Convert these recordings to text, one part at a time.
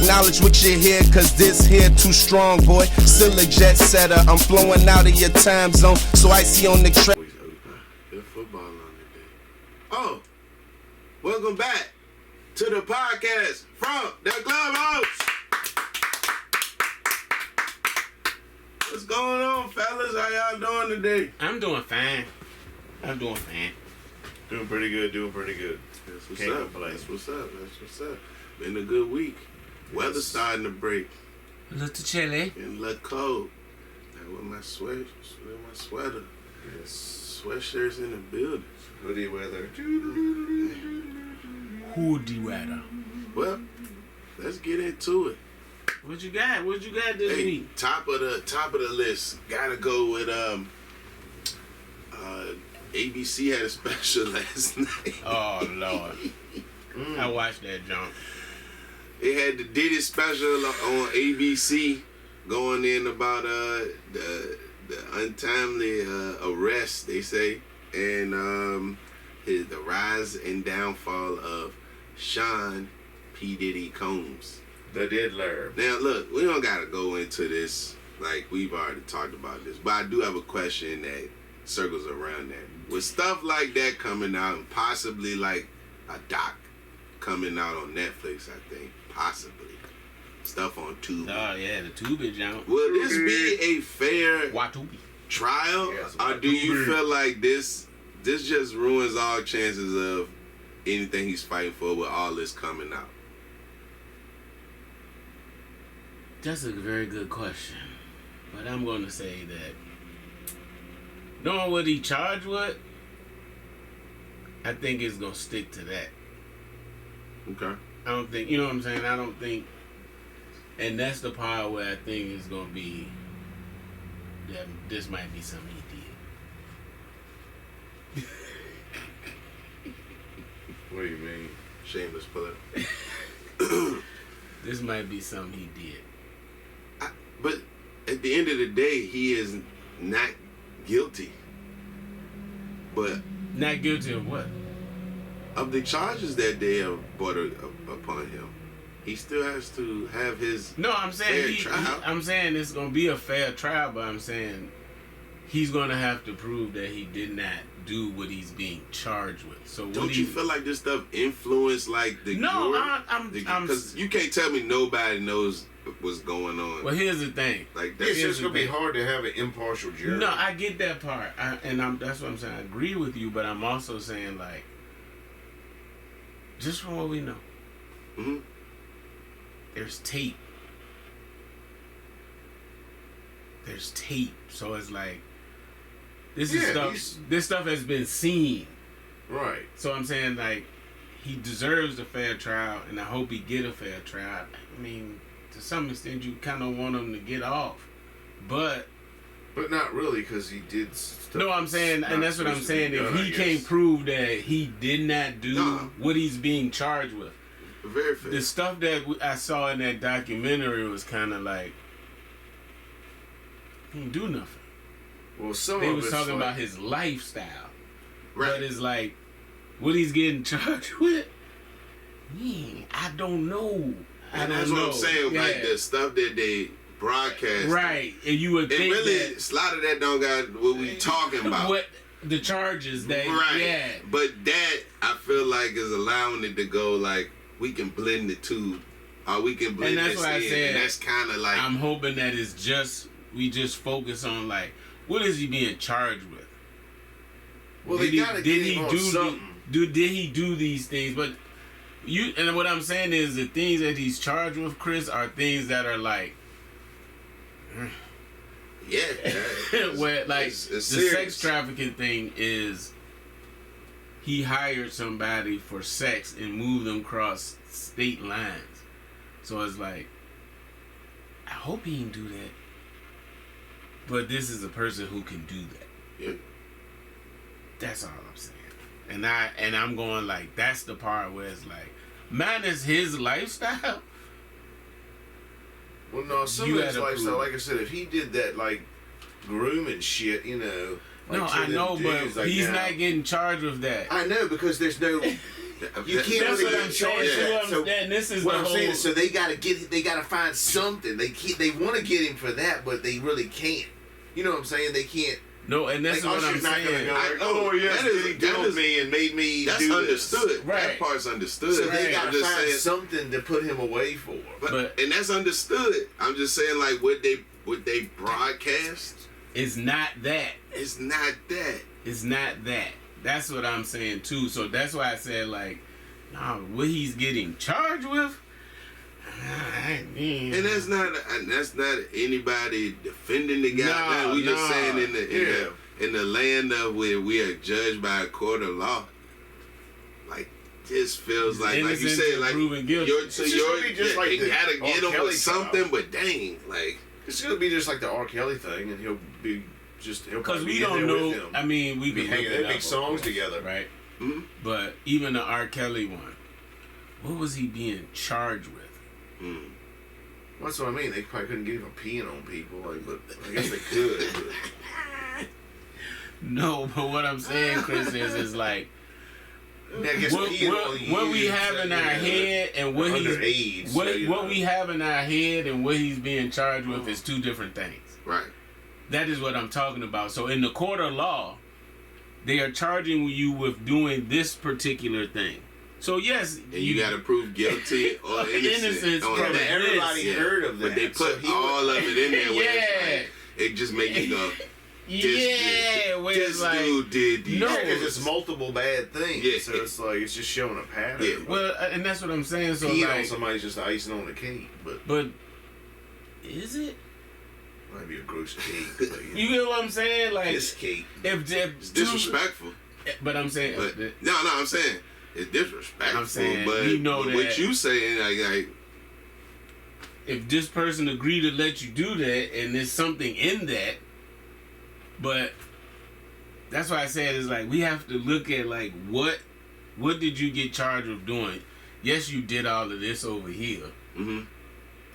acknowledge what you hear, cause this here too strong, boy. Still a jet setter, I'm flowing out of your time zone, so I see on the track. Good football on today. Oh, welcome back to the podcast from the clubhouse. What's going on, fellas? How y'all doing today? I'm doing fine. Doing pretty good. That's what's up. That's what's up. Been a good week. Weather starting to break. A little chilly. Getting a little cold. Now with my sweater. Yes. Sweatshirts in the building. Hoodie weather. Hoodie weather. Well, let's get into it. What you got this week? Top of the list. Gotta go with ABC had a special last night. Oh Lord. I watched that junk. It had the Diddy special on ABC going in about the untimely arrest, they say, and the rise and downfall of Sean P. Diddy Combs. The diddler. Now look, we don't gotta go into this like we've already talked about this, but I do have a question that circles around that. With stuff like that coming out, and possibly like a doc coming out on Netflix, I think, possibly stuff on Tubi. Oh yeah, the Tubi junk. Will this be a fair trial, Yes, or do you feel like this just ruins all chances of anything he's fighting for with all this coming out? That's a very good question, but I'm going to say that knowing what he charged with, I think it's going to stick to that. Okay. I don't think, you know what I'm saying? I don't think, and that's the part where I think it's going to be that this might be something he did. What do you mean? Shameless plug. This might be something he did. But at the end of the day, he is not guilty. But Not guilty of what? of the charges that they have brought upon him, he still has to have his No, I'm saying fair trial. I'm saying it's gonna be a fair trial, but I'm saying he's gonna have to prove that he did not do what he's being charged with. So Don't you feel like this stuff influenced like the No, jury? I'm Because you can't tell me nobody knows what's going on. Well, here's the thing. Like It's that's just gonna be hard to have an impartial jury. No, I get that part, that's what I'm saying. I agree with you, but I'm also saying like, just from what we know, mm-hmm. there's tape. So it's like this stuff has been seen. Right. So I'm saying like he deserves a fair trial, and I hope he get a fair trial. I mean, to some extent, you kind of want him to get off, but not really, because he did stuff. No, I'm saying, and that's what I'm saying. If he can't prove that he did not do what he's being charged with, very fair. the stuff that I saw in that documentary was kind of like he didn't do nothing. Well, some they of was talking like, about his lifestyle, right? But it's like what he's getting charged with. I don't know. And that's what I'm saying. Yeah. Like the stuff that they broadcast, right? And you would think really that a lot of that don't got what we talking about. What the charges that But that I feel like is allowing it to go like we can blend the two, or we can blend and that's this what I in. said. And that's kind of like I'm hoping that it's just we just focus on like what is he being charged with? Well, did he do these things? But and what I'm saying is the things that he's charged with, Chris, are things that are like. Where like it's the serious. sex trafficking thing is he hired somebody for sex and moved them across state lines. So it's like I hope he didn't do that. But this is a person who can do that. Yeah. That's all I'm saying. And I'm going like that's the part where it's like minus his lifestyle. Well, no, some of his lifestyle, like I said, if he did that, like, grooming shit, Like no, I know, but like he's not getting charged with that. I know, because there's no You can't That's really what get I'm charged saying. that. So And this is what the I'm whole. saying is, so they gotta find something. They want to get him for that, but they really can't. You know what I'm saying? They can't. No, and that's what I'm Usher's not gonna saying. go like, I know, oh yes, that is- Diddy that dumped is- me and made me That's do understood. this. Right. That part's understood. So they Right. gotta I'm just find saying, something to put him away for. But- and that's understood. I'm just saying, like, would they broadcast? It's not that. It's not that. It's not that. That's what I'm saying too. So that's why I said like, nah, what he's getting charged with. And that's not anybody defending the guy. No, we just no. saying in the land of where we are judged by a court of law. Like this feels like you Innocent said, till like proven guilty. you're, It's just gonna be just like they the gotta R. get him Kelly with something. trial. But dang, like It's gonna be just like the R. Kelly thing, and he'll Because probably we be in don't there know. with him. I mean, we be can hanging. look They it make up, songs of course, together. right? mhm. But even the R. Kelly one, what was he being charged with? That's what I mean. They probably couldn't get him for peeing on people, like, but I guess they could. But. No, but what I'm saying, Chris, is like Yeah, I guess peeing on what we you, have in our yeah, head and what underage, he's so, you what know. we have in our head and what he's being charged with is two different things. Right. That is what I'm talking about. So in the court of law, they are charging you with doing this particular thing. So yes, And you got to prove guilty or innocent. Innocence on from that. Everybody Yeah. heard of that. But they So put he all of it in there. Where Yeah. it's like, it just make you go. yeah, where This it's like dude did these. No. because it's multiple bad things. Yeah. So it's like it's just showing a pattern. Yeah. well, and that's what I'm saying. So Peeing on like, somebody's just icing on the cake, but but is it? might be a gross cake. But, You get what I'm saying? Like this cake. if It's disrespectful. but I'm saying. But no, I'm saying it's disrespectful. I'm saying, but we know what that- you saying, like If this person agreed to let you do that and there's something in that, but that's why I said it's like we have to look at like what did you get charged with doing? Yes, you did all of this over here. mm-hmm.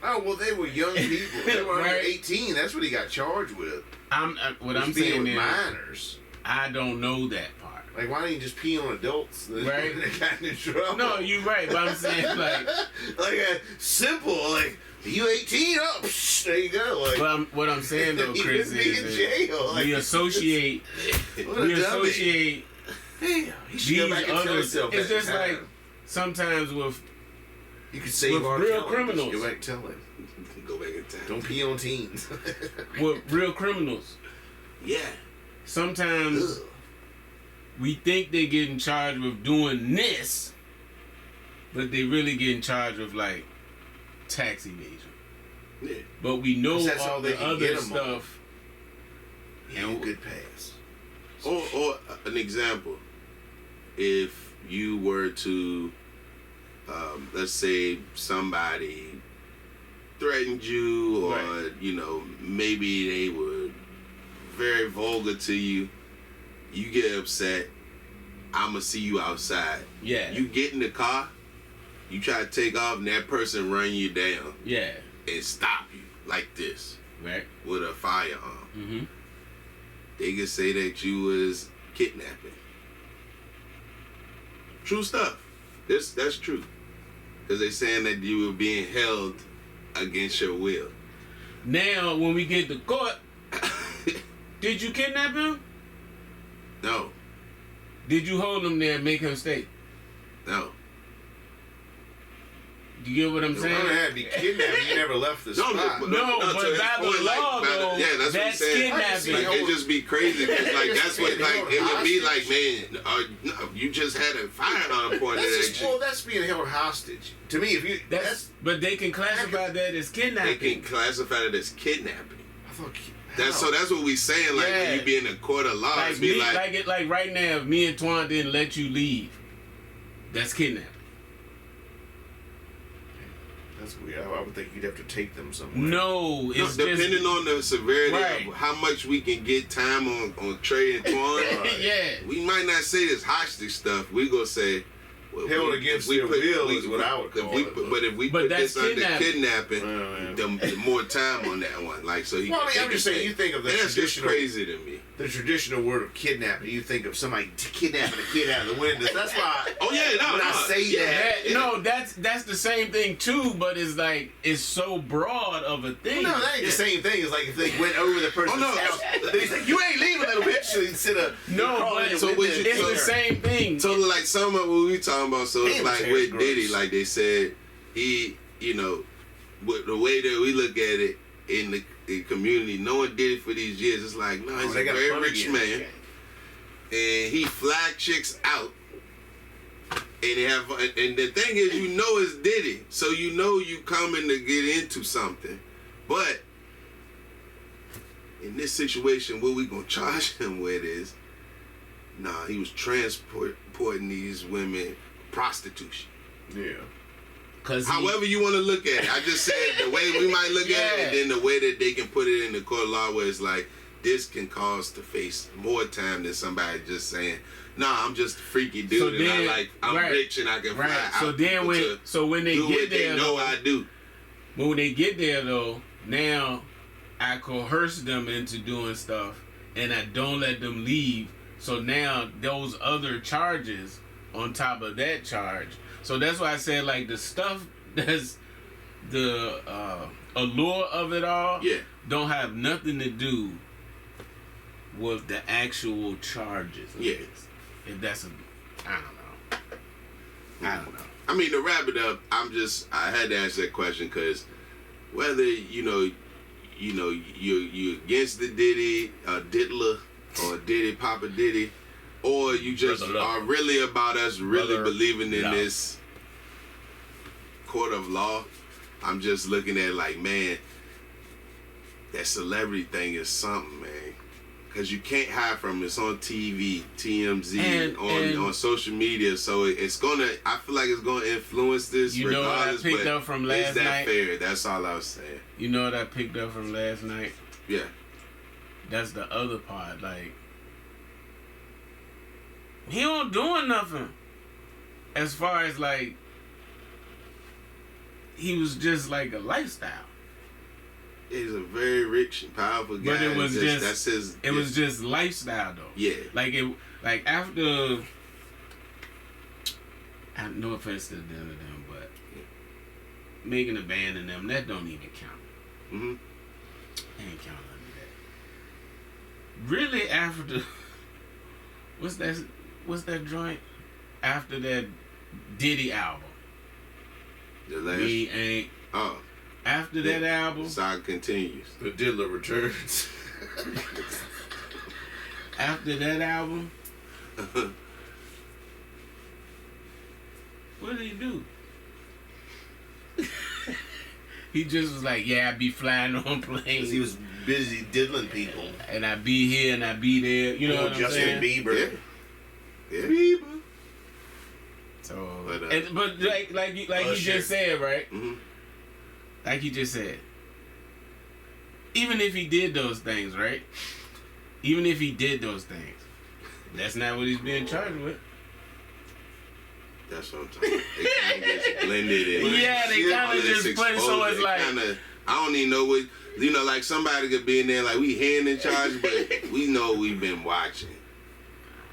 Oh well, they were young people. They were under Right. 18. That's what he got charged with. What Was I'm being saying with is minors. I don't know that part. Like, why don't you just pee on adults? Right. They got in trouble. No, you're right, but I'm saying like simple. Like, you 18 up? Psh, there you go. Like, what I'm saying though, you Chris, could be in is jail. Like, we associate what a we dummy. associate Damn, he should go these back and tell others. himself It's that just like time. sometimes with You could save with our real Kelly. criminals. Just go back and tell him. Go back in time. Don't pee on teens. with real criminals. Yeah. Sometimes Ugh. we think they're getting charged with doing this, but they really getting charged with like tax evasion. Yeah. But we know 'Cause that's all all they the can other get 'em on. stuff. Yeah, And good pass. Or an example, if you were to, let's say somebody threatened you, or Right. you know, maybe they were very vulgar to you, you get upset. I'ma see you outside. Yeah, You get in the car, you try to take off, and that person run you down yeah, and stop you like this right. with a firearm. Mm-hmm. They could say that you was kidnapping. True stuff. That's true. Because they saying that you were being held against your will. Now, when we get to court, did you kidnap him? No. Did you hold him there and make him stay? No. You get what I'm The saying? woman had to be kidnapped. You never left the No, spot. but- No, to but his by the point, law, though, yeah, that's what I'm that's saying. kidnapping. Like, it just be crazy because, like, that's what, like, it would be like, Hostage. man, no, you just had a firearm pointed That's at just, you. well, that's being held hostage. To me, if you But they can classify that as They kidnapping. can classify it as kidnapping. I thought So that's what we saying. Like, Yeah. when you be in a court of law, Like, it's be me, like, like right now, if me and Twan didn't let you leave, that's kidnapping. That's weird. I would think you'd have to take them somewhere. No, no, it's depending just, on the severity Right. of how much we can get time on Trey and Twan. yeah. We might not say this hostage stuff. We gonna say held against their will is what I would call it. But if we But put that's this under kidnapping. the more time on that one, like so. Well, I mean, I'm just saying, you think of the that's just traditional, crazy to me. the traditional word of kidnapping. You think of somebody kidnapping a kid out of the window. That's why. Oh yeah, no, when I say that, No, that's the same thing too, but it's like it's so broad of a thing. no, that ain't the same thing. It's like if they went over the person's house, they say, "You ain't leaving, little bitch." So instead of but so what you- it's so- the same thing. So like some of what we talking about, so it's Damn, like Terrence with gross. Diddy, like they said, he, you know, with the way that we look at it in the community, knowing Diddy for these years, it's like, no, he's a very rich man, and he flag chicks out, and the thing is, you know, it's Diddy, so you know you coming to get into something, but in this situation, what we gonna charge him with is, nah, he was transporting these women prostitution. Yeah. However you want to look at it. I just said the way we might look at it, and then the way that they can put it in the court of law, where it's like, this can cause to face more time than somebody just saying, nah, I'm just a freaky dude, So and then- I'm rich and I can fly out. So then when they do get what there, they know though, I do. when they get there though, now I coerce them into doing stuff, and I don't let them leave. So now those other charges on top of that charge. So that's why I said, like, the stuff that's the allure of it all don't have nothing to do with the actual charges. Of this. If that's I don't know. I mean, to wrap it up, I had to ask that question because whether you're against the Diddy, Diddler, or Diddy, Papa Diddy, or you just are really about us really believing in this court of law, I'm just looking at it like, man, that celebrity thing is something, man. Because you can't hide from it. It's on TV, TMZ, on social media. So it's I feel like it's going to influence this You know what I regardless. picked up from last is that night? fair? That's all I was saying. You know what I picked up from last night? Yeah. That's the other part. Like, he don't doing nothing. As far as like, he was just like a lifestyle. He's a very rich and powerful guy. But it was that's his. It was just lifestyle though. Yeah. Like after. No offense to them, but making a band and them, that don't even count. Mm-hmm. Ain't count under that. Really, after what's that joint? After that Diddy album. The last. We ain't. Oh. After that album. The saga continues. The Diddler returns. After that album. What did he do? He just was like, yeah, I be flying on planes. He was busy diddling people. And I be here and I be there. You know what I'm saying? Justin Bieber. Yeah. Bieber. So, but like he just said, right? Mm-hmm. Like he just said. Even if he did those things, right? Even if he did those things, that's not what he's being charged with. That's what I'm talking about. They kind of get blended in. Yeah, they kind of just put it so it's like. I don't even know what, like somebody could be in there like we hand in charge, but we know we've been watching.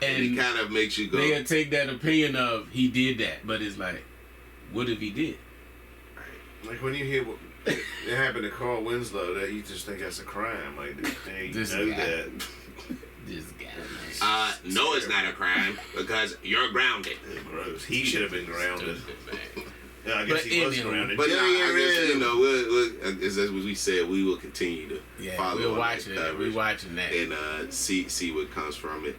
And it kind of makes you go. They'll take that opinion of he did that, but it's like, what if he did? Like when you hear what it happened to Carl Winslow, that you just think that's a crime. Like, they This know guy. that. This guy. No, it's not a crime because you're grounded. Gross. He should have been grounded. Yeah, I guess But he was anyway, grounded. But I guess, we'll, as we said, we will continue to follow. We're watching that. We're watching that. And see what comes from it.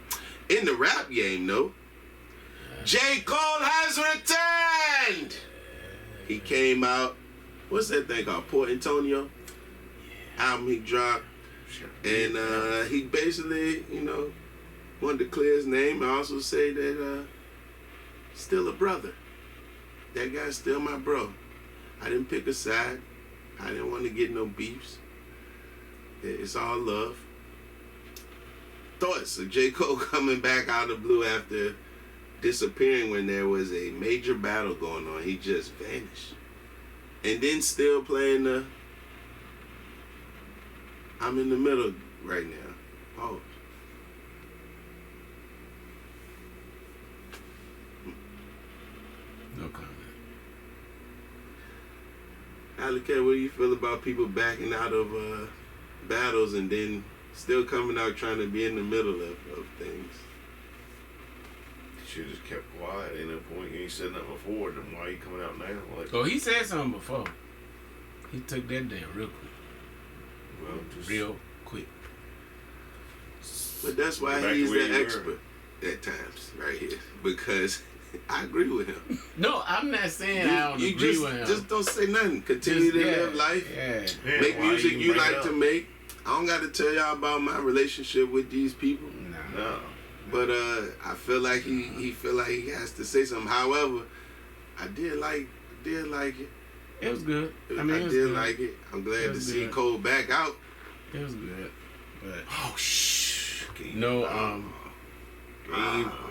In the rap game, though, J. Cole has returned. He came out. What's that thing called? Port Antonio. Album he dropped. And he basically, wanted to clear his name. I also say that still a brother. That guy's still my bro. I didn't pick a side. I didn't want to get no beefs. It's all love. Thoughts of J. Cole coming back out of the blue after disappearing when there was a major battle going on. He just vanished. And then still playing the I'm in the middle right now. Pause. No comment. Alley-Cat, what do you feel about people backing out of battles and then still coming out trying to be in the middle of things? Should just kept quiet. Ain't no point. You ain't said nothing before. Then why you coming out now? Like, Oh, he said something before. He took that down real quick. well, just Real quick. But that's why Go back he's to where the you expert at times, right here. Because I agree with him. No, I'm not saying I don't agree just, with him. just don't say nothing. Continue to yeah, live life. Yeah. Yeah, Make why music even you bring it like up? to make. I don't got to tell y'all about my relationship with these people. Nah. No. But I feel like he feel like he has to say something. However, I did like it. It was good. I I mean, it was did good. like it. I'm glad It to was see good. Cole back out. It was good. But Oh shh. no,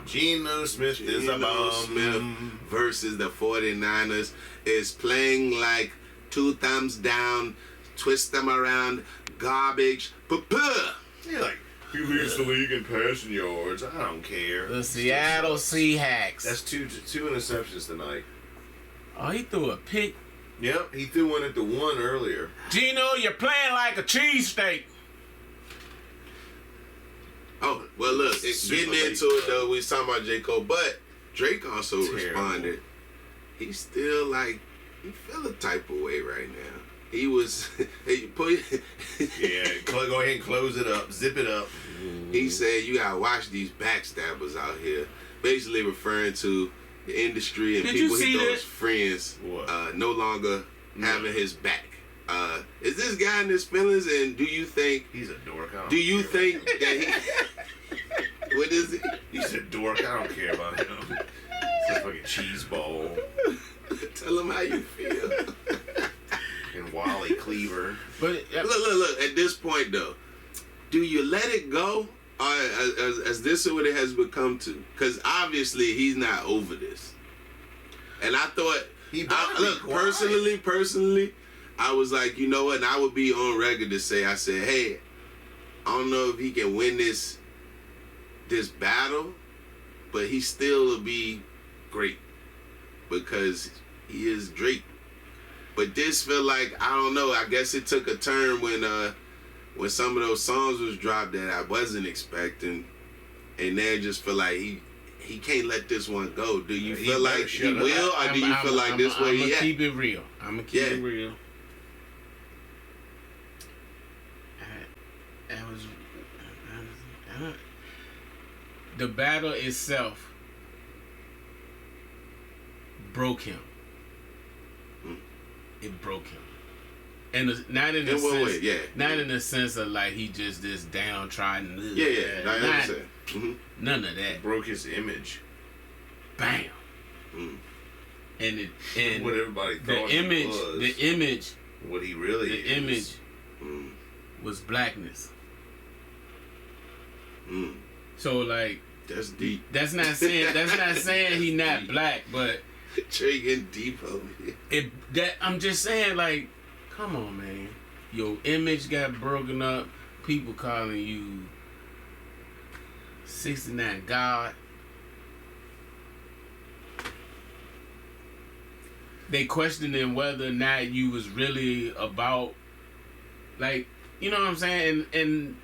Geno Smith is a Geno bum. Smith versus the 49ers is playing like 2 thumbs down, twist them around, garbage. Puh-puh. Yeah, like he leads the league in passing yards. I don't care. the Seattle Seahawks. That's two interceptions tonight. Oh, he threw a pick. Yep, he threw one at the one earlier. Gino, you're playing like a cheesesteak. Oh, well, look, Super getting late, into it, though, we was talking about J. Cole, but Drake also Terrible. responded. He's still, like, he feel a type of way right now. He was, he put, Yeah, go ahead and close it up, zip it up. he said, you gotta watch these backstabbers out here. Basically referring to the industry and Did you people he see thought that? was friends What? no longer having his back. Is this guy in his feelings, and do you think, He's a dork. I don't do you care. think that he, what is he? He's a dork. I don't care about him. It's a fucking cheese ball Tell him how you feel. and Wally Cleaver. But Look. At this point, though, do you let it go, or as this is what it has become to? Because obviously he's not over this. And I thought, He better be look, quiet. personally, I was like, you know what? And I would be on record to say, I said, hey, I don't know if he can win this battle, but he still will be great because he is Drake. But this feel like, I don't know, I guess it took a turn when some of those songs was dropped that I wasn't expecting, and then I just feel like he can't let this one go. Do you He feel better like shut he up. will, or do you feel like this way I'm he gonna at? keep it real. I'm gonna keep Yeah. it real. The battle itself broke him. It broke him, and not in the In what sense, way? Yeah. not in the sense of like he just this downtrodden. Yeah, I not- understand. None of that. Broke his image. Bam. Mm. And What everybody the thought image, he was. the image, What he really the is. image Mm. was blackness. Mm. So like That's deep. that's not saying he not black, but Trey getting deep over here. I'm just saying like, come on, man, your image got broken up. People calling you 69 God. They questioning whether or not you was really about, like, you know what I'm saying, and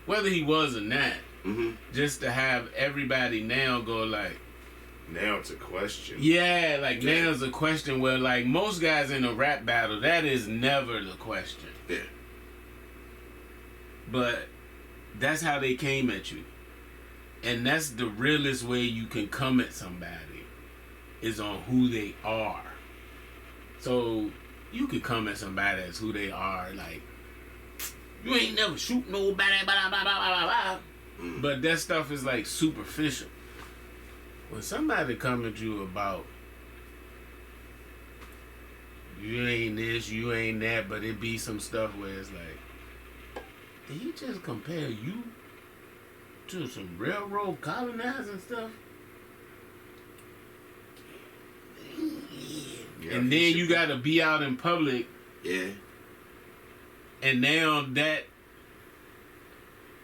whether he was or not. Mm-hmm. Just to have everybody now go like, Now it's a question. yeah, like Yeah. now it's a question where like most guys in a rap battle, that is never the question. Yeah. But that's how they came at you. And that's the realest way you can come at somebody is on who they are. So you could come at somebody as who they are, like, you ain't never shoot nobody, blah, blah, blah, blah, blah. Mm. But that stuff is like superficial. When somebody come at you about you ain't this, you ain't that, but it be some stuff where it's like, did he just compare you to some railroad colonizing stuff? and then you got to be out in public. Yeah. And now that.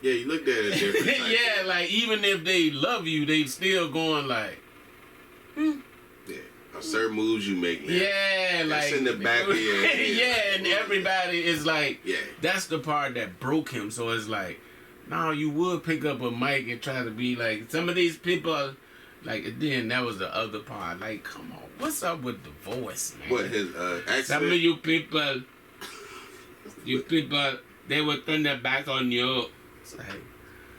Yeah, you looked at it different. Yeah, like even if they love you, they still going like. Yeah. Certain moves you make now. Yeah, that's like in the back of your head. yeah, and everybody is like, yeah. That's the part that broke him. So it's like, no, you would pick up a mic and try to be like some of these people. Like then that was the other part. Like, come on, what's up with the voice, man? What his accent? Some of you people, they would turn their back on you. It's like,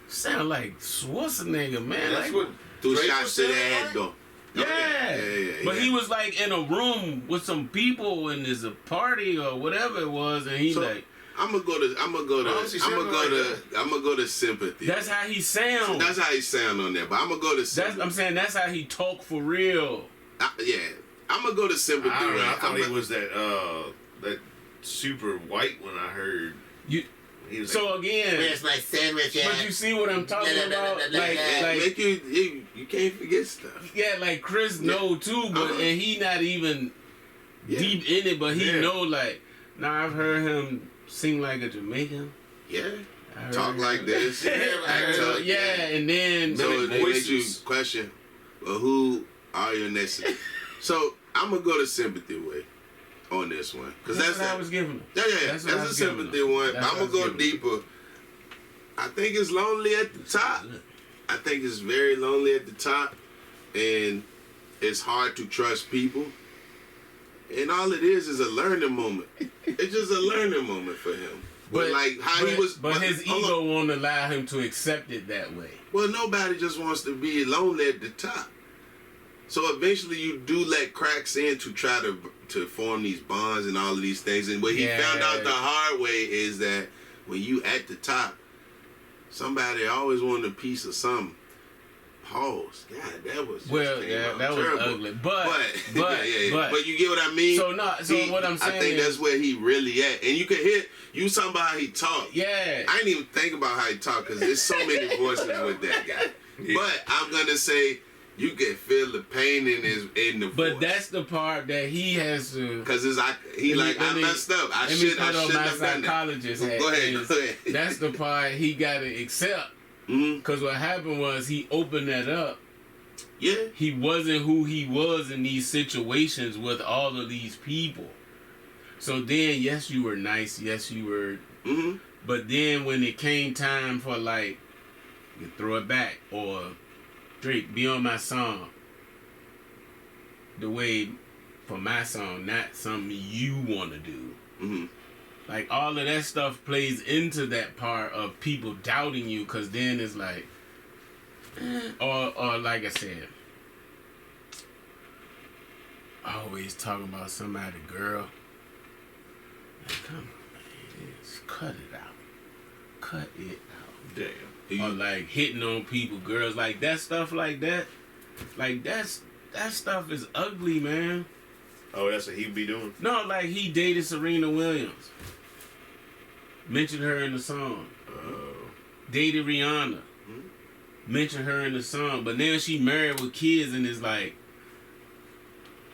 sound like Schwarzenegger, man. That's like, what Two Drake shots was to the saying, head right? though. Yeah. But yeah. he was like in a room with some people and there's a party or whatever it was, and he So, like. I'm gonna go to sympathy. That's how he sounds. That's how he sound on there. But I'm gonna go to sympathy. I'm saying that's how he talk for real. Yeah, I'm gonna go to sympathy. I don't know. I right? thought he was that super white when I heard. He was So again, Where's my sandwich at? but you see what I'm talking about? Like Make you can't forget stuff. yeah, like Chris know too, but and he not even deep in it, but he know like. Now I've heard him sing like a Jamaican. Yeah, I heard talk him- like this. I heard- yeah, and then So it makes you voices. question, well, who are your next? So I'm gonna go to sympathy way on this one because that's what I was giving him. Yeah, That's what I that's a was giving sympathy him. one. That's I'm what gonna I go was giving deeper. I think it's lonely at the top. I think it's very lonely at the top, and it's hard to trust people. And all it is a learning moment. It's just a learning moment for him. But like how he was, but his ego won't allow him to accept it that way. Well, nobody just wants to be lonely at the top. So eventually, you do let cracks in to try to form these bonds and all of these things. And what he found out the hard way is that when you at the top, somebody always wanted a piece of something. Pause. God, that was just that was terrible. ugly. But but you get what I mean. So what I'm saying I think that's where he really at, and you can hear you talking about how he talk. Yeah, I didn't even think about how he talk because there's so many voices with that guy. But I'm gonna say you can feel the pain in the voice. But that's the part that he has to. Because I messed up. I shouldn't have done that. Psychologist. Go ahead. That's the part he got to accept. Because what happened was he opened that up. Yeah. He wasn't who he was in these situations with all of these people. So then, yes, you were nice. Yes, you were. But then when it came time for like, you throw it back or Drake, be on my song. The way for my song, not something you want to do. Like all of that stuff plays into that part of people doubting you, because then it's like, or like I said, always talking about somebody, girl. Like, come on, man, just cut it out. Cut it out. Damn. Or like hitting on people, girls, like that stuff like that. Like that stuff is ugly, man. Oh, that's what he'd be doing? No, like he dated Serena Williams. Mentioned her in the song. Dated Rihanna. Mentioned her in the song. But now she married with kids and it's like,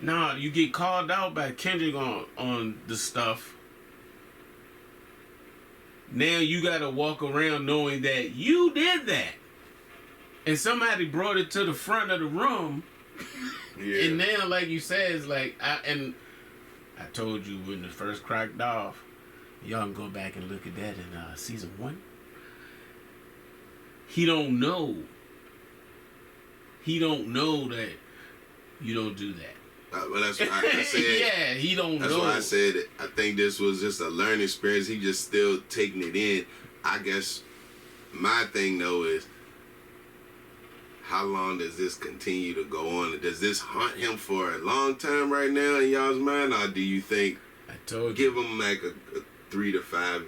nah, you get called out by Kendrick on the stuff. Now you gotta walk around knowing that you did that. And somebody brought it to the front of the room. Yeah. And now, like you said, it's like, I told you when it first cracked off, y'all can go back and look at that in season 1. He don't know. He don't know that you don't do that. Well, that's why I said. Yeah, he don't know. That's why I said it. I think this was just a learning experience. He just still taking it in. I guess my thing though is, how long does this continue to go on? Does this haunt him for a long time right now in y'all's mind, or do you think I told give you. him like a 3 to 5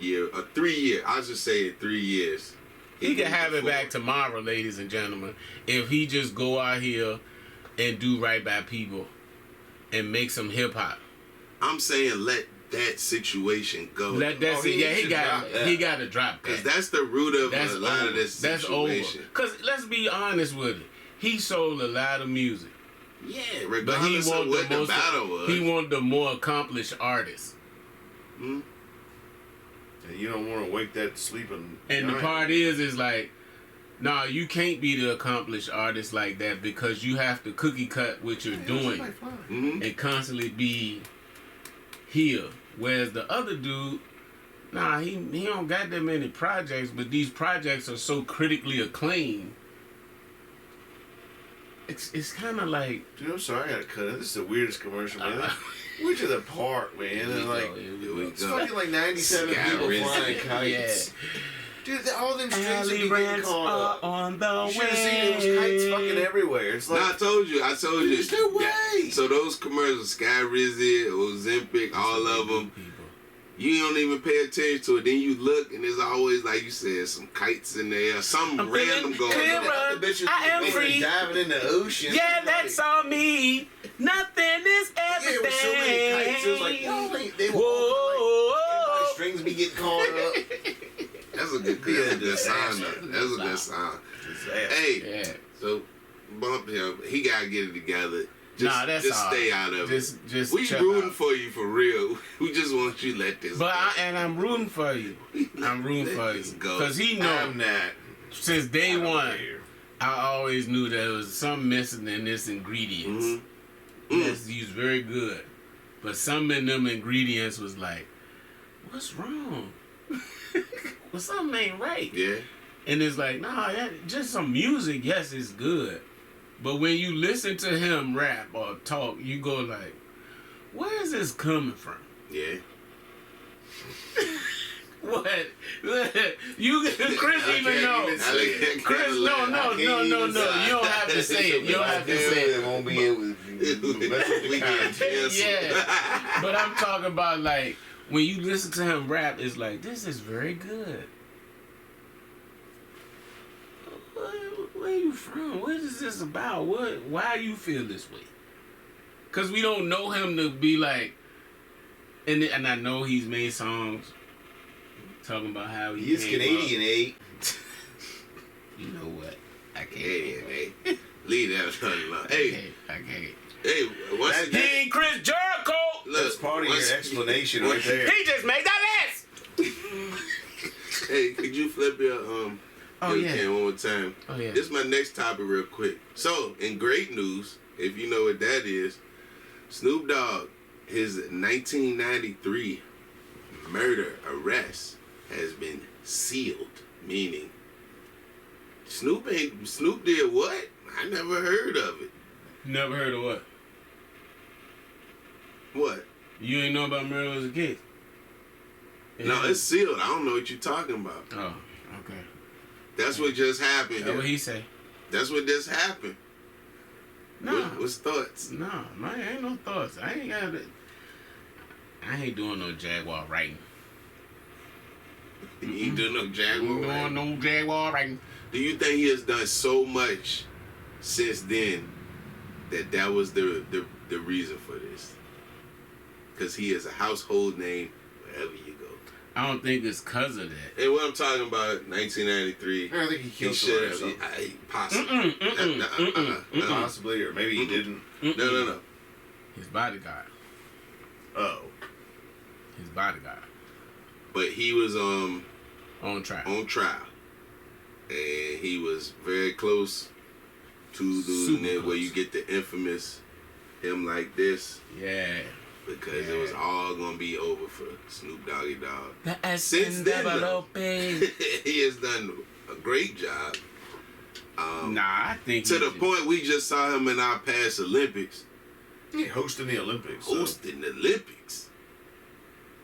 year, a 3 year? I'll just say 3 years. He can have it back tomorrow, ladies and gentlemen, if he just go out here and do right by people and make some hip hop. I'm saying let that situation go. Let that he got to drop that. Because that's the root of a lot of this situation. That's over. Because let's be honest with it. He sold a lot of music. Yeah, But regardless of what the battle was. He wanted the more accomplished artist. Hmm? And you don't want to wake that sleeping. And the part is like, nah, you can't be the accomplished artist like that because you have to cookie cut what you're doing and constantly be here. Whereas the other dude, nah, he don't got that many projects, but these projects are so critically acclaimed. It's kind of like... Dude, I'm sorry, I gotta cut it. This is the weirdest commercial, man. We're to the park, man. And like, it's fucking like 97 people flying kites. Yeah. Dude, all them strings would be getting caught up. On the You should have seen it. Was kites fucking everywhere. It's like... I told you. There's no way. So those commercials, Sky Rizzy, Ozempic, all of them, you don't even pay attention to it. Then you look, and there's always, like you said, some kites in there, some random going on. I am free. Diving in the ocean. Yeah, that's all me. Nothing is everything. Yeah, with so many kites, it was like, yo, they were all like, everybody's strings be getting caught up. That's a good sign, though. That's a good sign. Hey, so bump him. He gotta get it together. Just stay out of it. Just we rooting for you for real. We just want you to let this go. I'm rooting for you. I'm rooting for you. Because he know I'm not. Since day one, I always knew there was something missing in this ingredients. Mm-hmm. Yes, he's very good. But some of them ingredients was like, what's wrong? Well, something ain't right. Yeah. And it's like, nah, just some music, yes, it's good. But when you listen to him rap or talk, you go like, where is this coming from? Yeah. What? You, Chris even knows. Chris, no. You don't have to say it. You don't have to say it. Won't be able to mess with the content. Yeah. But I'm talking about like, when you listen to him rap, it's like, this is very good. Where are you from? What is this about? Why you feel this way? Because we don't know him to be like, and I know he's made songs talking about how he's Canadian, eh? You know what? I can't. Hey. Leave that alone. Hey. I can't. Hey, what's he ain't Chris Jericho. Look, that's part of your explanation right there. He just made that list. Hey, could you flip your can one more time? Oh yeah. This is my next topic real quick. So, in great news, if you know what that is, Snoop Dogg, his 1993 murder arrest has been sealed, meaning Snoop did what? I never heard of it. Never heard of what? What? You ain't know about murder as a kid? No, it's sealed. I don't know what you're talking about. Oh, okay. That's what just happened. That's what he say. That's what just happened. No. What's thoughts? No, man, ain't no thoughts. I ain't doing no Jaguar writing. You ain't doing no Jaguar writing. writing? No Jaguar writing. Do you think he has done so much since then that was the reason for this? Because he is a household name wherever you go. I don't think it's because of that. And what I'm talking about, 1993. I think he killed somebody. Possibly. Possibly, or maybe he didn't. No. His bodyguard. Oh. His bodyguard. But he was on trial. And he was very close to the where you get the infamous him like this. Yeah. Because it was all gonna be over for Snoop Doggy Dogg. Since then, though, he has done a great job. I think to the point we just saw him in our past Olympics. Yeah, hosting the Olympics. Hosting the Olympics.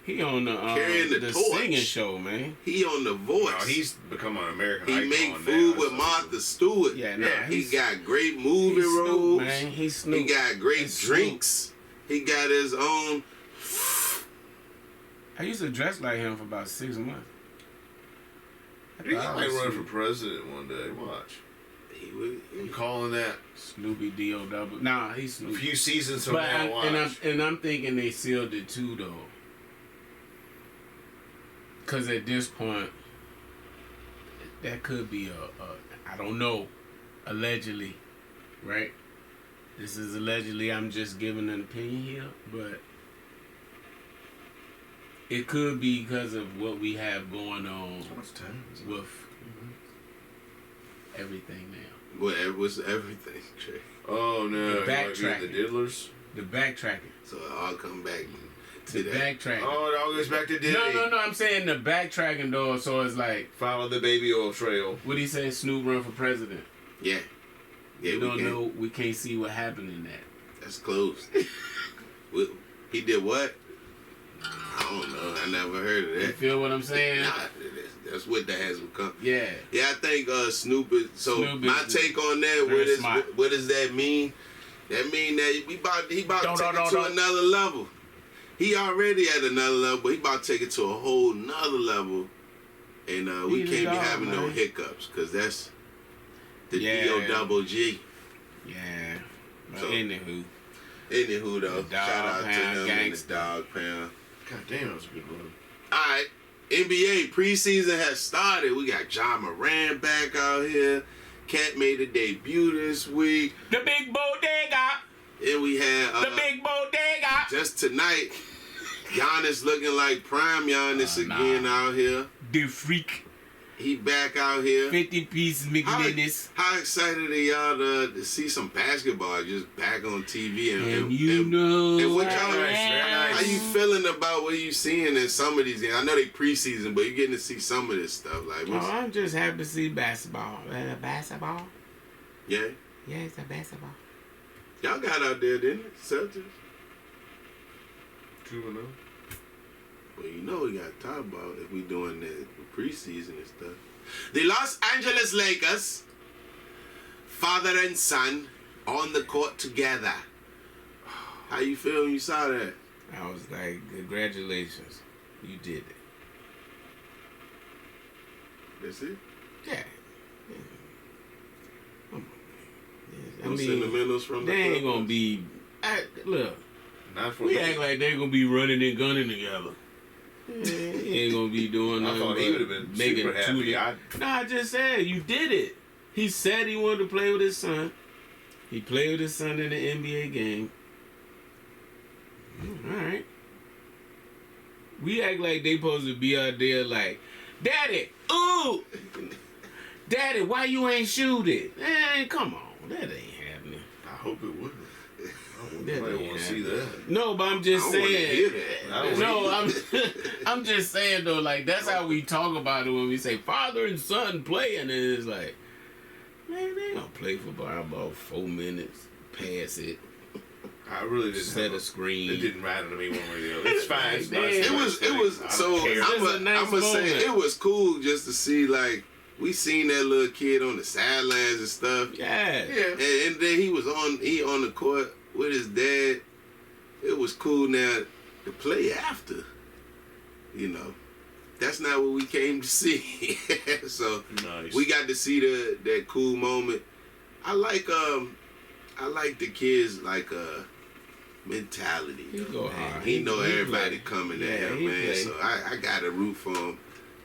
He on the singing show, man. He on The Voice. No, he's become an American icon. He make food with Martha Stewart. Yeah, he got great movie roles. Man, he's Snoop. He got great drinks. He got his own. I used to dress like him for about 6 months. He might run for president one day. Watch. I'm calling that Snoopy D-O-double. Nah, he's Snoopy. A few seasons from now, watch. And I'm thinking they sealed it too, though. Because at this point, that could be I don't know, allegedly, right? This is allegedly, I'm just giving an opinion here, but it could be because of what we have going on How much time is it? with everything now. What's everything, Trey? Oh no! The Like backtracking. the diddlers. The backtracking. So I'll come back to The that. backtracking. Oh, it all goes back to Diddy. No. I'm saying the backtracking, though. So it's like, Follow the baby oil trail. what he saying? Snoop run for president. Yeah. Yeah, We don't know. We can't see what happened in that. That's close. He did what? I don't know. I never heard of You that. feel what I'm saying? Nah, that's what that has become. Yeah. Yeah, I think Snoop is. So Snoop my is take on that, very smart. what does that mean? That mean that he about to take it to another level. He already at another level, but he about to take it to a whole nother level. And we He's can't be a dog, having no man. hiccups, because that's the Yeah. D-O-double-G. Yeah. But So- anywho. Anywho, though, The Dog shout out to Pound them gangsta. and the Dog Pound. God damn, that was a good one. Alright, NBA preseason has started. We got John Moran back out here. Cat made a debut this week. The big bodega. And we had The big bodega. just tonight, Giannis looking like prime Giannis again out here. The freak. He back out here. 50 pieces McGinnis. How excited are y'all to see some basketball just back on TV? And you know and what I y'all, am. how you feeling about what you seeing in some of these games? I know they preseason, but you're getting to see some of this stuff. Like, Oh, I'm just happy to see basketball. Basketball? yeah, Yeah, it's a basketball. y'all got out there, didn't it? Celtics. 2-0. Well, you know we got to talk about if we doing the preseason and stuff. The Los Angeles Lakers, father and son, on the court together. How you feel when you saw that? I was like, congratulations. You did it. That's it? Yeah. Come on, man. No sentimentals from the they ain't club? gonna be. Look, Not for we me. act like they're gonna be running and gunning together. He ain't gonna be doing I nothing. thought he but would have been making super happy. two. Nah, I just said you did it. He said he wanted to play with his son. He played with his son in the NBA game. All right. We act like they supposed to be out there like, Daddy, ooh, Daddy, why you ain't shoot it? Man, come on, that ain't happening. I hope it wouldn't. That I don't ain't want to see happening. that. No, but I'm just I don't wanna hear saying. that. I don't No, I'm just saying though, like that's how we talk about it when we say father and son playing, and it's like, man, they gonna play football about 4 minutes, pass it, I really didn't set have a screen. It didn't matter to me one way or the other. It's fine. It's Like, nice. damn. It was I don't so care. It's just a nice I'm gonna say moment. it was cool just to see, like, we seen that little kid on the sidelines and stuff. Yeah. Yeah. And then he on the court with his dad. It was cool now to play after. You know. That's not what we came to see. So Nice. we got to see that cool moment. I like the kids mentality. He though, go man. hard. He know He everybody play. coming Yeah, at him, he man. play. So I got to root for him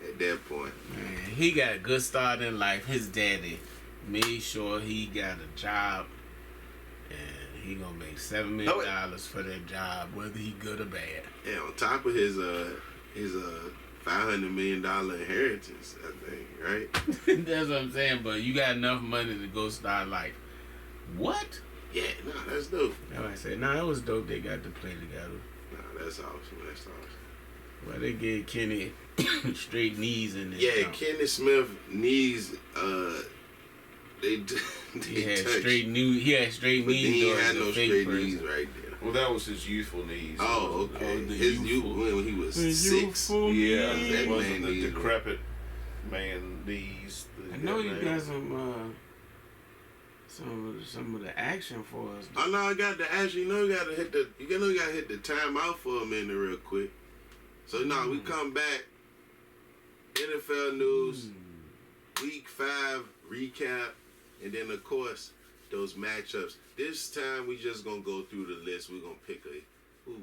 at that point. Man, he got a good start in life. His daddy made sure he got a job, and he gonna make $7 million for that job, whether he good or bad. Yeah, on top of his $500 million inheritance, I think, right? That's what I'm saying. But you got enough money to go start life. What? Yeah, no, that's dope. That's what I said. Nah, it was dope. They got to play together. No, that's awesome. That's awesome. Well, they gave Kenny straight knees in this. Yeah, jump. Kenny Smith knees. They He had touched. straight knees. He had straight But knees. then he though, had as a no fake straight person. knees right there. Well, that was his youthful knees. Oh, okay. Oh, the His youthful. when he was His 6. youthful Yeah, knees. that it wasn't man the knees. decrepit man knees. I know you got some of the action for us. Oh no, I got the action. You gotta hit the timeout for a minute real quick. So no, we come back. NFL news, week 5 recap, and then of course those matchups. This time we just gonna go through the list. We're gonna pick who